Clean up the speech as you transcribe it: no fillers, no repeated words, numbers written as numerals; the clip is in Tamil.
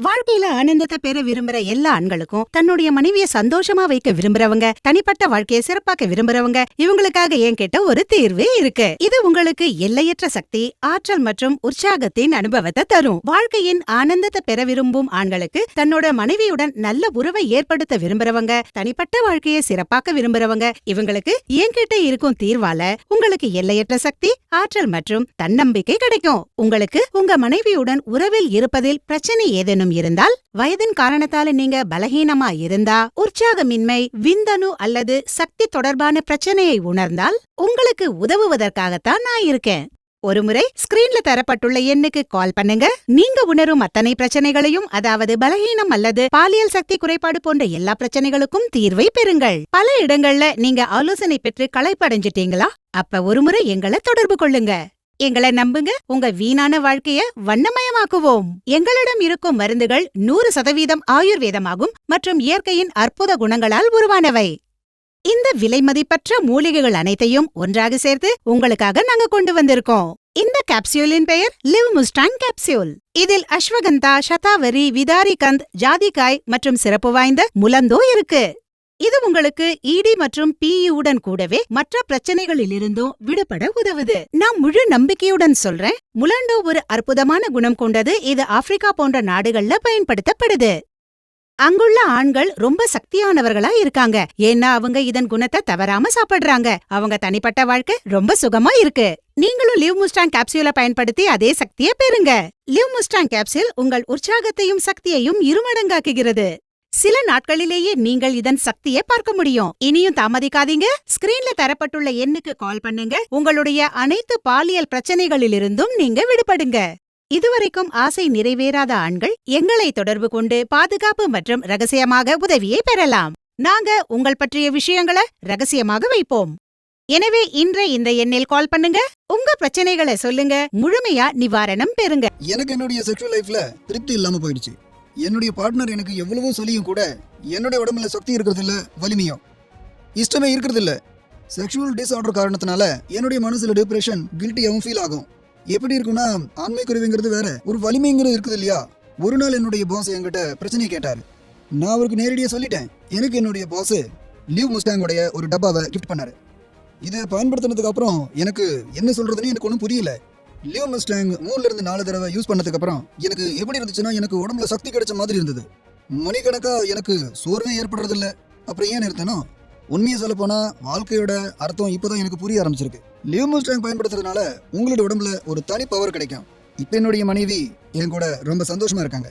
வாழ்க்கையில ஆனந்தத்தை பெற விரும்புற எல்லா ஆண்களுக்கும் தன்னுடைய மனைவிய சந்தோஷமா வைக்க விரும்புறவங்க, தனிப்பட்ட வாழ்க்கையை சிறப்பாக்க விரும்புறவங்க, இவங்களுக்காக என்கிட்ட ஒரு தீர்வு இருக்கு. இது உங்களுக்கு எல்லையற்ற சக்தி, ஆற்றல் மற்றும் உற்சாகத்தின் அனுபவத்தை தரும். வாழ்க்கையின் ஆனந்தத்தை பெற விரும்பும் ஆண்களுக்கு, தன்னோட மனைவியுடன் நல்ல உறவை ஏற்படுத்த விரும்புறவங்க, தனிப்பட்ட வாழ்க்கையை சிறப்பாக்க விரும்புறவங்க, இவங்களுக்கு என்கிட்ட இருக்கும் தீர்வால உங்களுக்கு எல்லையற்ற சக்தி, ஆற்றல் மற்றும் தன்னம்பிக்கை கிடைக்கும். உங்களுக்கு உங்க மனைவியுடன் உறவில் இருப்பதில் பிரச்சனை ஏதேனும் இருந்தால், வயதின் காரணத்தால நீங்க பலகீனமா இருந்தா, உற்சாகமின்மை, விந்தணு அல்லது சக்தி தொடர்பான பிரச்சனையை உணர்ந்தால், உங்களுக்கு உதவுவதற்காகத்தான் நான் இருக்கேன். ஒருமுறை ஸ்கிரீன்ல தரப்பட்டுள்ள எண்ணுக்கு கால் பண்ணுங்க. நீங்க உணரும் அத்தனை பிரச்சனைகளையும், அதாவது பலகீனம் அல்லது பாலியல் சக்தி குறைபாடு போன்ற எல்லா பிரச்சனைகளுக்கும் தீர்வை பெறுங்கள். பல இடங்கள்ல நீங்க ஆலோசனை பெற்று களைப்படைஞ்சிட்டீங்களா? அப்ப ஒருமுறை எங்களை தொடர்பு கொள்ளுங்க. எங்களை நம்புங்க, உங்க வீணான வாழ்க்கைய வண்ணமயமாக்குவோம். எங்களிடம் இருக்கும் மருந்துகள் 100% ஆயுர்வேதமாகும் மற்றும் இயற்கையின் அற்புத குணங்களால் உருவானவை. இந்த விலைமதிப்பற்ற மூலிகைகள் அனைத்தையும் ஒன்றாக சேர்த்து உங்களுக்காக நாங்க கொண்டு வந்திருக்கோம். இந்த கேப்சியூலின் பெயர் லிவ் முஸ்டாங் கேப்சியூல். இதில் அஸ்வகந்தா, சதாவரி, விதாரிகந்த், ஜாதிக்காய் மற்றும் சிறப்பு வாய்ந்த முலந்தோ இருக்கு. இது உங்களுக்கு இடி மற்றும் பிஇ-உடன் கூடவே மற்ற பிரச்சனைகளிலிருந்தும் விடுபட உதவுது. நான் முழு நம்பிக்கையுடன் சொல்றேன், முலண்டோ ஒரு அற்புதமான குணம் கொண்டது. இது ஆப்பிரிக்கா போன்ற நாடுகள்ல பயன்படுத்தப்படுது. அங்குள்ள ஆண்கள் ரொம்ப சக்தியானவர்களா இருக்காங்க, ஏன்னா அவங்க இதன் குணத்தை தவறாம சாப்பிடுறாங்க. அவங்க தனிப்பட்ட வாழ்க்கை ரொம்ப சுகமா இருக்கு. நீங்களும் லிவ் முஸ்டாங் கேப்சியூலை பயன்படுத்தி அதே சக்தியை பெறுங்க. லிவ் முஸ்டாங் கேப்சியூல் உங்கள் உற்சாகத்தையும் சக்தியையும் இருமடங்காக்குகிறது. சில நாட்களிலேயே நீங்கள் இதன் சக்தியை பார்க்க முடியும். இனியும் தாமதிக்காதீங்க. ஸ்கிரீன்ல தரப்பட்டுள்ள எண்ணுக்கு கால் பண்ணுங்க. உங்களுடைய அனைத்து பாலியல் பிரச்சனைகளிலிருந்தும் நீங்க விடுபடுங்க. இதுவரைக்கும் ஆசை நிறைவேறாத ஆண்கள் எங்களை தொடர்பு கொண்டு பாதுகாப்பு மற்றும் ரகசியமாக உதவியை பெறலாம். நாங்க உங்கள் பற்றிய விஷயங்களை ரகசியமாக வைப்போம். எனவே இன்று இந்த எண்ணில் கால் பண்ணுங்க. உங்க பிரச்சனைகளை சொல்லுங்க, முழுமையா நிவாரணம் பெறுங்க. எனக்கு என்னுடைய செக்ஷுவல் லைஃப்ல திருப்தி இல்லாம போயிடுச்சு. என்னுடைய பார்ட்னர் எனக்கு எவ்வளவோ சொல்லியும் கூட என்னுடைய உடம்புல சக்தி இருக்கிறது இல்ல, வலிமையும் இஷ்டமே இருக்கிறது இல்ல. செக்ஷுவல் டிஸ்ஆர்டர் காரணத்தினால என்னுடைய மனசுல டிப்ரெஷன், கில்ட்டியாவும் ஃபீல் ஆகும். எப்படி இருக்குன்னா, ஆண்மை குறைவுங்கிறது வேற, ஒரு வலிமைங்கிறது இருக்குது இல்லையா. ஒரு நாள் என்னுடைய பாஸ் என்கிட்ட பிரச்சனை கேட்டாரு. நான் அவருக்கு நேரடியா சொல்லிட்டேன். எனக்கு என்னுடைய பாஸ் லிவ் முஸ்டாங்கோடைய ஒரு டப்பாவை கிஃப்ட் பண்ணாரு. இதை பயன்படுத்தினதுக்கு அப்புறம் எனக்கு என்ன சொல்றதுன்னு எனக்கு ஒன்றும் புரியல. லிவ் முஸ்டாங் 3-4 தடவை யூஸ் பண்ணதுக்கு அப்புறம் எனக்கு எப்படி இருந்துச்சுன்னா, எனக்கு உடம்புல சக்தி கிடைச்ச மாதிரி இருந்தது. மணிக்கணக்கா எனக்கு சோர்வே ஏற்படுறது இல்லை. அப்புறம் ஏன் நிறுத்தணும்? உண்மையை சொல்ல போனா, வாழ்க்கையோட அர்த்தம் இப்பதான் எனக்கு புரிய ஆரம்பிச்சிருக்கு. லிவ் முஸ்டாங் பயன்படுத்துறதுனால உங்களுடைய உடம்புல ஒரு தனி பவர் கிடைக்கும். இப்ப என்னுடைய மனைவி என் கூட ரொம்ப சந்தோஷமா இருக்காங்க.